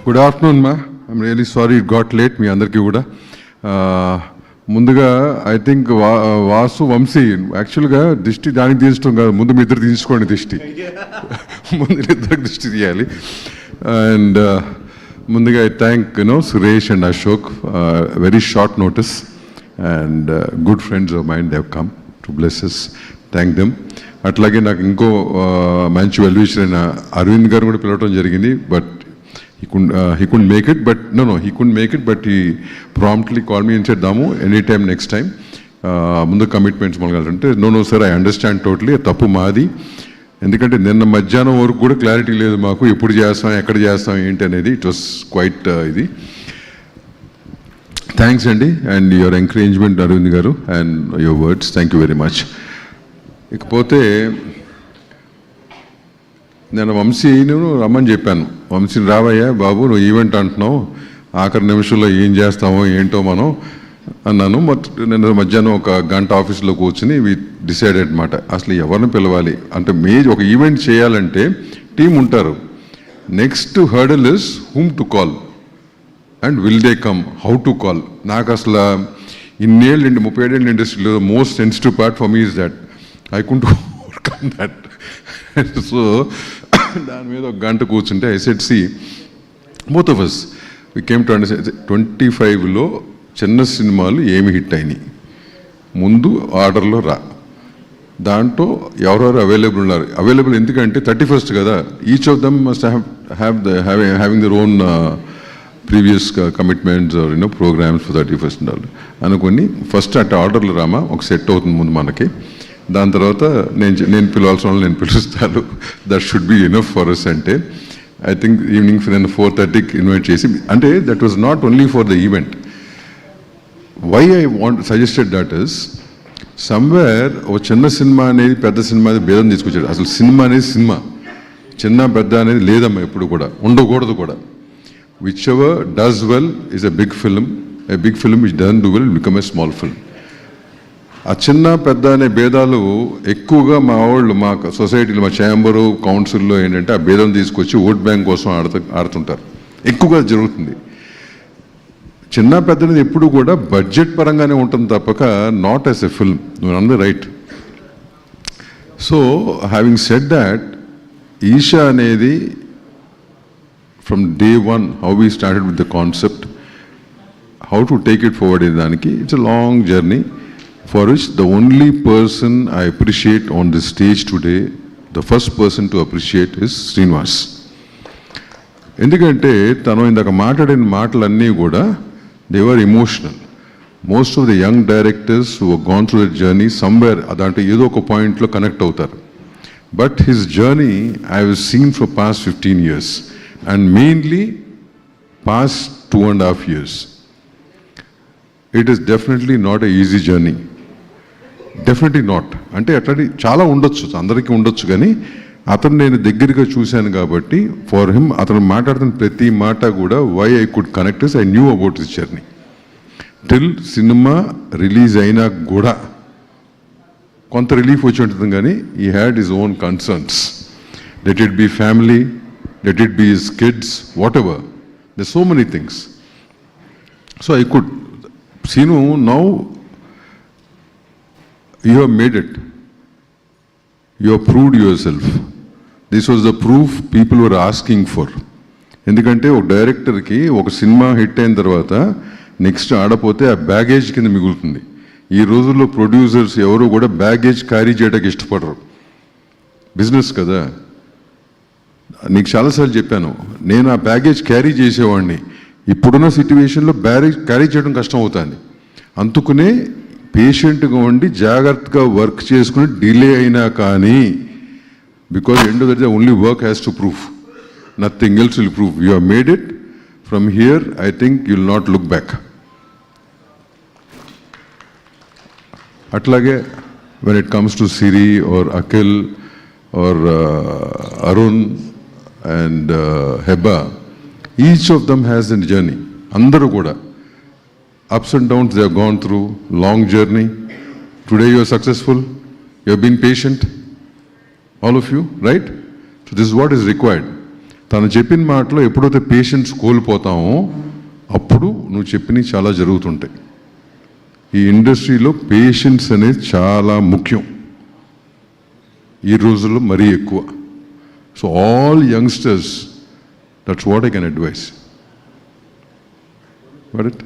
Good afternoon మా. I'm really sorry it got late. మీ అందరికీ కూడా ముందుగా ఐ థింక్ వాసు వంశీ యాక్చువల్గా దిష్టి దానికి తీసుకోవడం కాదు, ముందు మీ ఇద్దరు తీసుకోండి దిష్టి. ముందు ఇద్దరికి దిష్టి తీయాలి. అండ్ ముందుగా I thank Suresh and Ashok, very short notice and good friends of mind they have come to bless us. Thank them. అట్లాగే నాకు ఇంకో మంచి వెల్విషర్ అయిన అరవింద్ గారు కూడా పిలవడం జరిగింది, but he couldn't make it, but he couldn't make it, but he promptly called me and said, Damu, anytime next time, ముందు కమిట్మెంట్స్ మొదలంటే no sir I understand totally, తప్పు మాది. ఎందుకంటే నిన్న మధ్యాహ్నం వరకు కూడా క్లారిటీ లేదు మాకు, ఎప్పుడు చేస్తాం ఎక్కడ చేస్తాం ఏంటి అనేది. ఇట్ వాస్ క్వైట్ ఇది. థ్యాంక్స్ అండి అండ్ యువర్ ఎంకరేజ్మెంట్ అరవింద్ గారు and your words, thank you very much. ఇకపోతే నేను వంశీని రమ్మని చెప్పాను, వంశీని రావయ్యా బాబు, నువ్వు ఈవెంట్ అంటున్నావు, ఆఖరి నిమిషంలో ఏం చేస్తామో ఏంటో మనం అన్నాను. నేను మధ్యాహ్నం ఒక గంట ఆఫీస్లో కూర్చుని వి డిసైడెడ్ అనమాట, అసలు ఎవరిని పిలవాలి అంటే ఒక ఈవెంట్ చేయాలంటే టీం ఉంటారు. Next hurdle is whom to call and will they come, how to call. నాకు అసలు ఇన్నేళ్ళు 37 ఏళ్ళ ఇండస్ట్రీలో most sensitive part for me is that I could overcome that. So దాని మీద ఒక గంట కూర్చుంటే I said see both of us we came to understand 25లో చిన్న సినిమాలు ఏమి హిట్ అయినాయి ముందు ఆర్డర్లో రా, దాంట్లో ఎవరెవరు అవైలబుల్ ఉన్నారు. అవైలబుల్ ఎందుకంటే 31st కదా, each of them must having their own previous commitments or programmes for 31st అనుకుని ఫస్ట్ అట్లా ఆర్డర్లు రామా, ఒక సెట్ అవుతుంది ముందు మనకి. దాని తర్వాత నేను పిలవాల్సిన వాళ్ళు నేను పిలుస్తాను, that should be enough for us. అంటే ఐ థింక్ ఈవినింగ్ నేను 4:30కి ఇన్వైట్ చేసి, అంటే that was not only for the event. Why I suggested that is somewhere ఒక చిన్న సినిమా అనేది పెద్ద సినిమా అనేది భేదం తీసుకొచ్చాడు. అసలు సినిమా అనేది సినిమా, చిన్న పెద్ద అనేది లేదమ్మా, ఎప్పుడు కూడా ఉండకూడదు కూడా. Whichever does well is a big film, a big film which doesn't do well become a small film. ఆ చిన్న పెద్ద అనే భేదాలు ఎక్కువగా మా వాళ్ళు మా సొసైటీలో మా ఛాంబరు కౌన్సిల్లో ఏంటంటే ఆ భేదం తీసుకొచ్చి ఓట్ బ్యాంక్ కోసం ఆడుతుంటారు, ఎక్కువగా జరుగుతుంది. చిన్న పెద్దది ఎప్పుడు కూడా బడ్జెట్ పరంగానే ఉంటుంది తప్పక నాట్ యాజ్ ఎ ఫిల్మ్. నువ్వు అన్నది right. So having said that, Eesha అనేది from day 1 how we started with the concept, how to take it forward అనే దానికి it's a long journey. For which the only person I appreciate on this stage today, the first person to appreciate is Srinivas. ఎందుకంటే తను ఇందాక మాట్లాడిన మాటలన్నీ కూడా they were emotional. Most of the young directors who have gone through that journey somewhere అదంటే ఏదో ఒక పాయింట్లో కనెక్ట్ అవుతారు. But his journey I have seen for past 15 years and mainly past 2.5 years. It is definitely not an easy journey. Definitely not. అంటే అట్లాంటి చాలా ఉండొచ్చు, అందరికీ ఉండొచ్చు, కానీ అతను నేను దగ్గరగా చూశాను కాబట్టి ఫర్ హిమ్ అతను మాట్లాడుతున్న ప్రతి మాట కూడా why I could connect I knew about this journey. Till cinema release అయినా కూడా కొంత రిలీఫ్ వచ్చి ఉంటుంది, కానీ he had his own concerns. Let it be family, let it be his kids, whatever, the so many things. So I could seen now you have made it, you have proved yourself. This was the proof people were asking for. ఎందుకంటే ఒక డైరెక్టర్కి ఒక cinema hit అయిన తర్వాత next ఆడపోతే ఆ baggage కింద మిగులుతుంది. ఈ రోజుల్లో ప్రొడ్యూసర్స్ ఎవరు కూడా బ్యాగేజ్ క్యారీ చేయడానికి ఇష్టపడరు, బిజినెస్ కదా. నీకు చాలాసార్లు చెప్పాను, నేను ఆ బ్యాగేజ్ క్యారీ చేసేవాడిని. ఇప్పుడున్న సిచ్యువేషన్లో బ్యాగేజ్ క్యారీ చేయడం కష్టం అవుతుంది. అందుకునే పేషెంట్గా ఉండి జాగ్రత్తగా వర్క్ చేసుకుని డిలే అయినా కానీ, because end of the day only work has to prove, nothing else will prove. You have made it. From here I think you will not look back. అట్లాగే when it comes to Siri or Akhil or Arun and Hebah, each of them has an journey. అందరూ కూడా ups and downs they have gone through, long journey. Today you are successful, you have been patient, all of you, right? So this is what is required. తను చెప్పిన మాటలో ఎప్పుడైతే patience కోల్పోతామో అప్పుడు నువ్వు చెప్పినవి చాలా జరుగుతుంటాయి. ఈ ఇండస్ట్రీలో పేషెన్స్ అనేది చాలా ముఖ్యం ఈ రోజుల్లో, మరీ ఎక్కువ. So all youngsters, that's what I can advise. But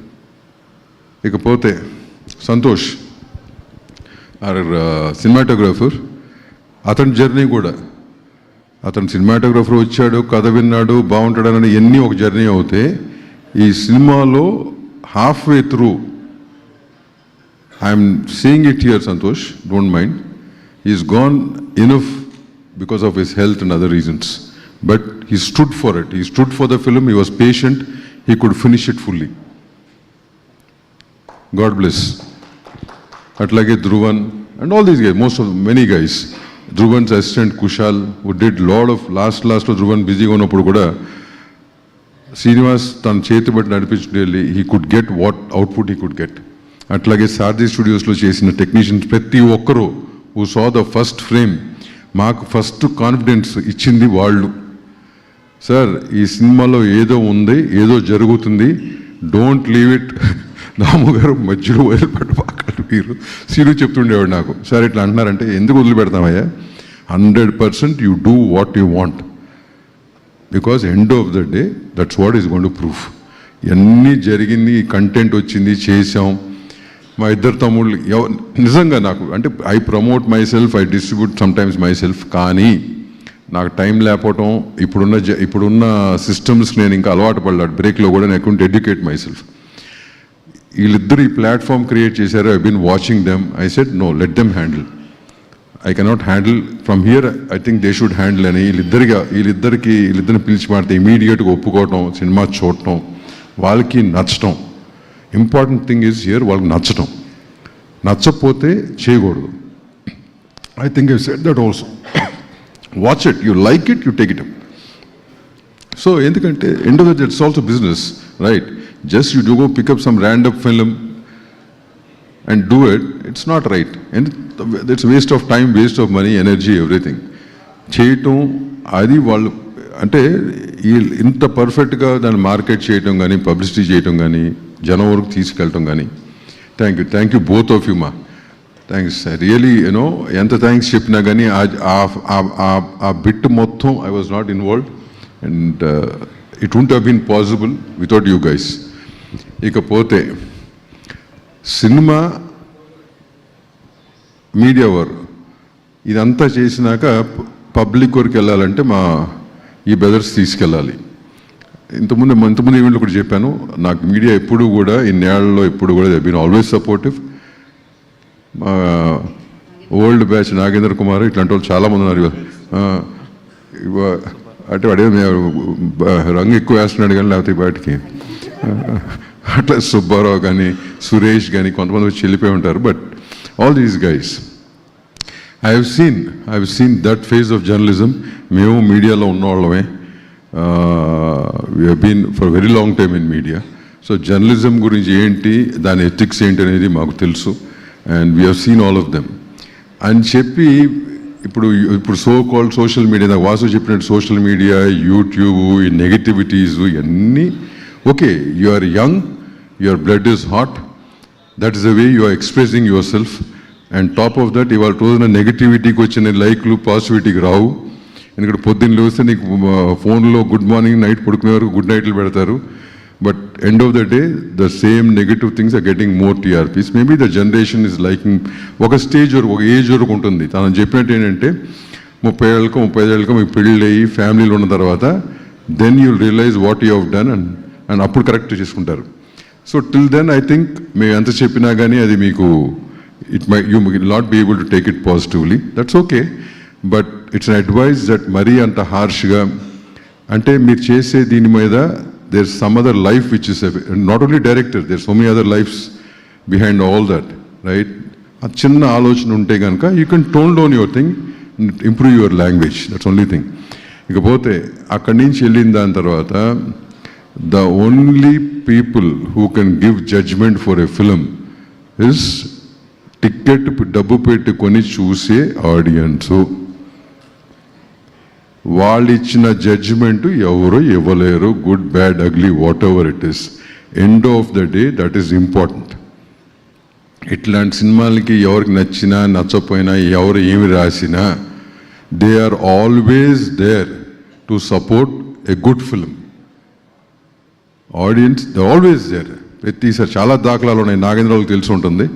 ఇకపోతే సంతోష్ సినిమాటోగ్రాఫర్, అతని జర్నీ కూడా, అతను సినిమాటోగ్రాఫర్ వచ్చాడు, కథ విన్నాడు, బాగుంటాడని ఎన్ని ఒక జర్నీ అవుతే ఈ సినిమాలో half way through I'm seeing it here, Santosh, don't mind, is gone enough because of his health and other reasons, but he stood for it, he stood for the film, he was patient, he could finish it fully. God bless. అట్లాగే Dhruvan and all these guys, many guys, Dhruvan's assistant Kushal who did lot of లాస్ట్లో ధ్రువన్ బిజీగా ఉన్నప్పుడు కూడా శ్రీనివాస్ తన చేతి బట్టి నడిపించి he could get what output he could get. అట్లాగే సారథి స్టూడియోస్లో చేసిన టెక్నీషియన్స్ ప్రతి ఒక్కరూ who saw the first frame, మాకు ఫస్ట్ కాన్ఫిడెన్స్ ఇచ్చింది వాళ్ళు. సార్ ఈ సినిమాలో ఏదో ఉంది, ఏదో జరుగుతుంది, డోంట్ లీవ్ ఇట్. నాము గారు మధ్యలో వదిలిపెట్టబాకండి మీరు, సీను చెప్తుండేవాడు నాకు, సార్ ఇట్లా అంటున్నారంటే ఎందుకు వదిలిపెడతామయ్యా, 100% you do what you want, because end of the day that's what is going to proof. ఇవన్నీ జరిగింది, కంటెంట్ వచ్చింది, చేసాం. మా ఇద్దరు తమ్ముళ్ళు నిజంగా నాకు అంటే I promote my self, I distribute some times my self, కానీ నాకు టైం లేకపోవటం, ఇప్పుడున్న సిస్టమ్స్కి నేను ఇంకా అలవాటు పడ్డాడు, బ్రేక్లో కూడా నేను అకౌంట్ ఎడ్యుకేట్ మై సెల్ఫ్. వీళ్ళిద్దరు ఈ ప్లాట్ఫామ్ క్రియేట్ చేశారు, I been watching them, I said no, let them handle, I cannot handle from here, I think they should handle అని. వీళ్ళిద్దరిని పిలిచి మాడితే ఇమీడియట్గా ఒప్పుకోవటం, సినిమా చూడటం, వాళ్ళకి నచ్చటం. ఇంపార్టెంట్ థింగ్ ఈజ్ హియర్ వాళ్ళకి నచ్చటం, నచ్చకపోతే చేయకూడదు. I think I said that also, watch it, you like it, you take it. So ఎందుకంటే end of the day it's also business, right? Just you do go pick up some random film and do it, it's not right, and it's waste of time, waste of money, energy, everything. చేయటం అది వాళ్ళు అంటే ఇంత పర్ఫెక్ట్గా దాన్ని market చేయటం కానీ, publicity చేయటం కానీ, జనం వరకు తీసుకెళ్ళటం కానీ. Thank you both of you మా, థ్యాంక్స్ రియలీ. యూనో ఎంత థ్యాంక్స్ చెప్పినా కానీ ఆ బిట్ మొత్తం I was not involved, and it won't have been possible without you guys. ఇకపోతే సినిమా, మీడియా వారు ఇదంతా చేసినాక పబ్లిక్ వరకు వెళ్ళాలంటే మా ఈ బ్రదర్స్ తీసుకెళ్ళాలి. ఇంతకుముందు ఈవెంట్లో కూడా చెప్పాను, నాకు మీడియా ఎప్పుడు కూడా ఇన్నేళ్లలో ఎప్పుడు కూడా దే బీన్ ఆల్వేస్ సపోర్టివ్. మా ఓల్డ్ బ్యాచ్ నాగేంద్ర కుమార్ ఇట్లాంటి వాళ్ళు చాలామంది ఉన్నారు. అంటే వాడే రంగు ఎక్కువ వేస్తున్నాడు కానీ, లేకపోతే బయటికి అట్లా సుబ్బారావు కానీ, సురేష్ కానీ కొంతమంది వచ్చి వెళ్ళిపోయి ఉంటారు. But all these guys I have seen that phase of journalism. మేము మీడియాలో ఉన్నవాళ్ళమే, we have been for very long time in media. So journalism గురించి ఏంటి, దాని ఎథిక్స్ ఏంటి అనేది మాకు తెలుసు, and we have seen all of them అని చెప్పి ఇప్పుడు సో కాల్డ్ సోషల్ మీడియా, నాకు వాసు చెప్పినట్టు సోషల్ మీడియా, యూట్యూబ్, ఈ నెగటివిటీస్ ఇవన్నీ okay. You are young, your blood is hot, that is the way you are expressing yourself. And top of that ఇవాళ రోజున నెగటివిటీకి వచ్చిన లైక్లు పాజిటివిటీకి రావు. ఎందుకంటే పొద్దున్న లేస్తే నీకు ఫోన్లో గుడ్ మార్నింగ్, నైట్ పడుకునే వరకు గుడ్ నైట్లు పెడతారు. But end of the day the same negative things are getting more TRPs. Maybe the generation is liking, ఒక స్టేజ్ వరకు, ఒక ఏజ్ వరకు ఉంటుంది. తను చెప్పినట్టు ఏంటంటే 30 ఏళ్ళకో 35 ఏళ్ళకో మీకు పెళ్ళి అయ్యి ఫ్యామిలీలో ఉన్న తర్వాత then you realise what you have done and అప్పుడు కరెక్ట్ చేసుకుంటారు. So till then I think మేము ఎంత చెప్పినా కానీ అది మీకు you will not be able to take it positively, that's okay. But it's an advise that మరీ అంత హార్ష్గా అంటే మీరు చేసే దీని మీద there's some other life which is not only director, there's so many other lives behind all that, right? A chinna alochana unte ganaka you can tone down your thing, improve your language, that's only thing. Ikapothe akkadi nunchi ellin dan tarvata the only people who can give judgment for a film is ticket dabbu petti koni choose audience. వాళ్ళు ఇచ్చిన judgement ఎవరు ఇవ్వలేరు. Good, bad, ugly, whatever it is, end of the day that is important. ఇట్లాంటి సినిమాలకి ఎవరికి నచ్చినా నచ్చపోయినా ఎవరు ఏమి రాసినా they are always there to support a good film. Audience they always there. ప్రతిసారి చాలా దాఖలాలు ఉన్నాయి, నాగేంద్రరావుకి తెలిసి ఉంటుంది.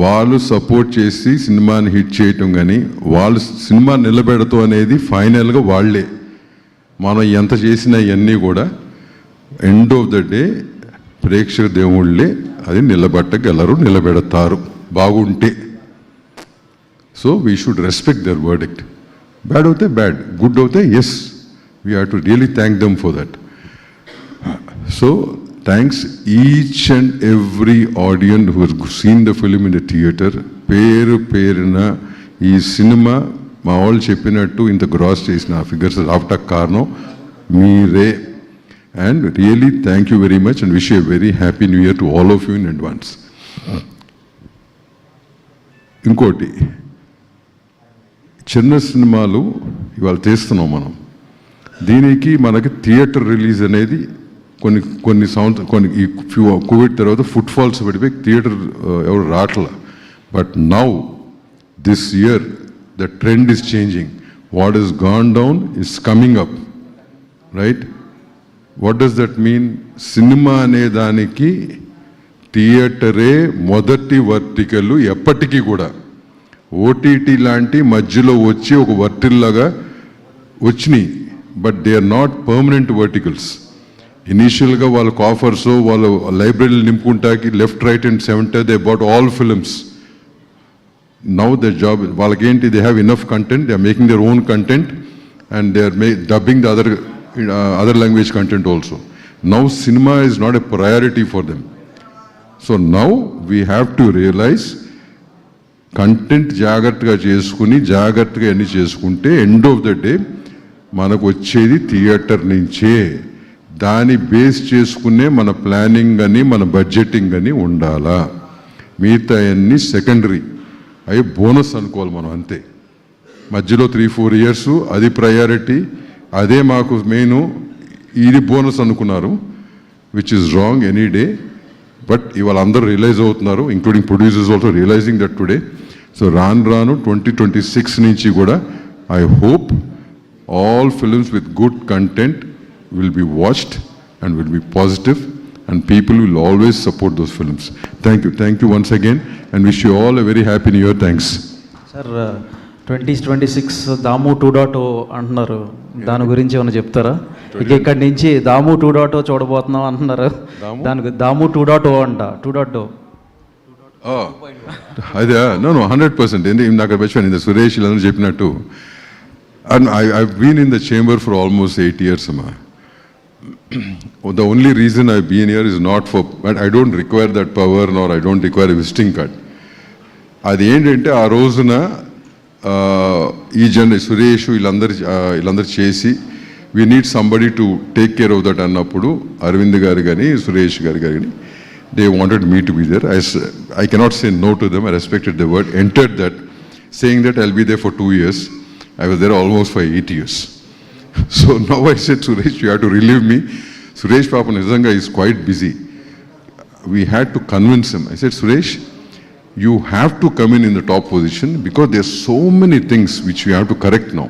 వాళ్ళు సపోర్ట్ చేసి సినిమాని హిట్ చేయటం, కానీ వాళ్ళు సినిమా నిలబెడతాం అనేది ఫైనల్గా వాళ్ళే. మనం ఎంత చేసినా ఇవన్నీ కూడా ఎండ్ ఆఫ్ ద డే ప్రేక్షక దేవుళ్ళే అది నిలబెట్టగలరు, నిలబెడతారు బాగుంటే. So we should respect their verdict. Bad అవుతే బ్యాడ్, గుడ్ అవుతే yes, we have to really thank them for that. So thanks each and every audience who has seen the film in the theatre. పేరు పేరున ఈ cinema మా వాళ్ళు చెప్పినట్టు ఇంత gross చేసిన ఫిగర్స్ రావటానికి కారణం మీరే. And really thank you very much and wish you a very happy new year to all of you in advance. ఇంకోటి, చిన్న సినిమాలు ఇవాళ తీస్తున్నాం మనం. దీనికి మనకి థియేటర్ రిలీజ్ అనేది కొన్ని ఈ కోవిడ్ తర్వాత ఫుట్ ఫాల్స్ పడిపోయి థియేటర్ ఎవరు రావట్లా. But now this year the trend is changing. What is gone down is coming up, right? What does that mean? Cinema అనే దానికి థియేటరే మొదటి వర్టికల్ ఎప్పటికీ కూడా. ఓటీటీ లాంటి మధ్యలో వచ్చి ఒక వర్టిల్లాగా వచ్చినాయి, but they are not permanent verticals. ఇనీషియల్గా వాళ్ళకు ఆఫర్స్, వాళ్ళు లైబ్రరీలు నింపుకుంటాకి left right and center they bought all films. Now the job వాళ్ళకేంటి, they have enough content, they are making their own content and they are dubbing the other language content also. Now cinema is not a priority for them. So now we have to realize content జాగ్రత్తగా చేసుకుని జాగ్రత్తగా అన్ని చేసుకుంటే end of the day మనకు వచ్చేది theatre నుంచే. దాన్ని base చేసుకునే మన ప్లానింగ్ అని మన బడ్జెటింగ్ అని ఉండాలా. మిగతా అన్నీ సెకండరీ, అవి బోనస్ అనుకోవాలి మనం అంతే. మధ్యలో 3-4 years అది ప్రయారిటీ, అదే మాకు మెయిన్, ఇది బోనస్ అనుకున్నారు, which is wrong any day. But ఇవాళ అందరూ రియలైజ్ అవుతున్నారు, including producers also realising that today. So రాను 2026 నుంచి కూడా I hope all films with good content will be watched and will be positive and people will always support those films. Thank you once again and wish you all a very happy new year. Thanks. Sir, 2026 దాము 2.0 అంటున్నారు, దాని గురించి ఏమైనా చెప్తారా? ఇక్కడి నుంచి దాము 2.0 చూడబోతున్నాం అంటున్నారు, దానికి దాము 2.0 అంట. 2.0 అదే నో 100%. నాకు వచ్చాను సురేష్ ఇలా చెప్పినట్టు. And I've been in the chamber for almost 8 years, Amma. The only reason I've been here is not for, but I don't require that power nor I don't require a visiting card. అది ఏంటంటే ఆ రోజున ఈ సురేష్ వీళ్ళందరూ చేసి we need somebody to take care of that అన్నప్పుడు అరవింద్ గారు కానీ సురేష్ గారు కానీ they wanted me to be there. I cannot say no to them. I respected the word, entered that, saying that I'll be there for 2 years. I was there almost for 8 years. So now I said, Suresh, you have to relieve me. Suresh Papa Nizanga is quite busy. We had to convince him. I said, Suresh, you have to come in the top position because there are so many things which we have to correct now.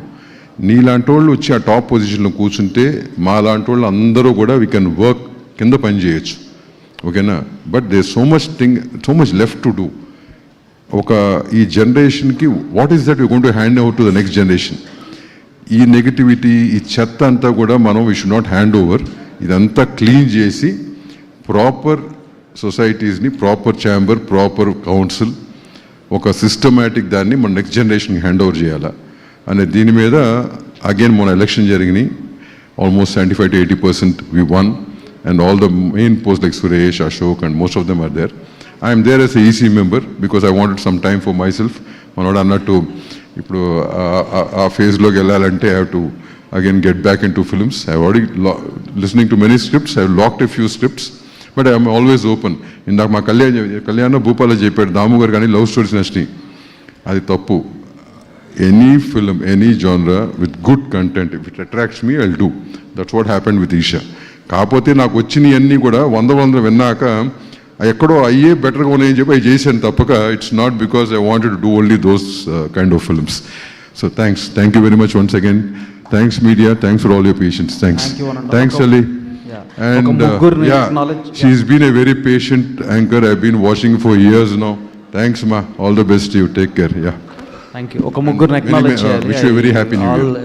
నీలాంటి వాళ్ళు వచ్చి ఆ top పొజిషన్లో కూర్చుంటే మా లాంటి వాళ్ళు అందరూ కూడా వీ కెన్ వర్క్, కింద పని చేయొచ్చు, ఓకేనా? But they so much left to do. ఒక ఈ జనరేషన్కి what is that you going to hand over to the next generation? ఈ నెగిటివిటీ, ఈ చెత్త అంతా కూడా మనం we should not hand over. ఇదంతా క్లీన్ చేసి ప్రాపర్ సొసైటీస్ని, ప్రాపర్ ఛాంబర్, ప్రాపర్ కౌన్సిల్, ఒక సిస్టమేటిక్ దాన్ని మన నెక్స్ట్ జనరేషన్కి హ్యాండ్ ఓవర్ చేయాలా అనే దీని మీద అగైన్ మన ఎలక్షన్ జరిగినాయి. Almost 75 to 80% we won and all the main posts like Suresh, Ashok and most of them are there. I am there as a EC member because I wanted some time for myself. మనోడు అన్నట్టు ఇప్పుడు ఆ ఫేజ్లోకి వెళ్ళాలంటే I have to again get back in to films. I already listening to many scripts, I locked a few scripts but I'm always open. ఇందాక మా కళ్యాణ భూపాల చెప్పాడు, దాము గారు కానీ లవ్ స్టోరీస్ నచ్చినాయి, అది తప్పు. any film, any genre with good content. If it attracts me, I'll do. That's what happened with Isha. కాకపోతే నాకు వచ్చినవన్నీ కూడా వంద విన్నాక ఎక్కడో అయ్యే బెటర్గా ఉన్నాయని చెప్పి అవి చేశాను తప్పక it's not because I wanted to do only those kind of films. So thank you very much once again. Thanks media, thanks for all your patience. Thanks Thank you, Anand. Thanks Ali. ఒక ముగ్గురిని acknowledge- she's been a very patient anchor. I've been watching for years now. Thanks ma, all the best to you. Take care. Thank you. ఒక ముగ్గురిని Very, acknowledge చేయాలి. wish you a very happy new year. All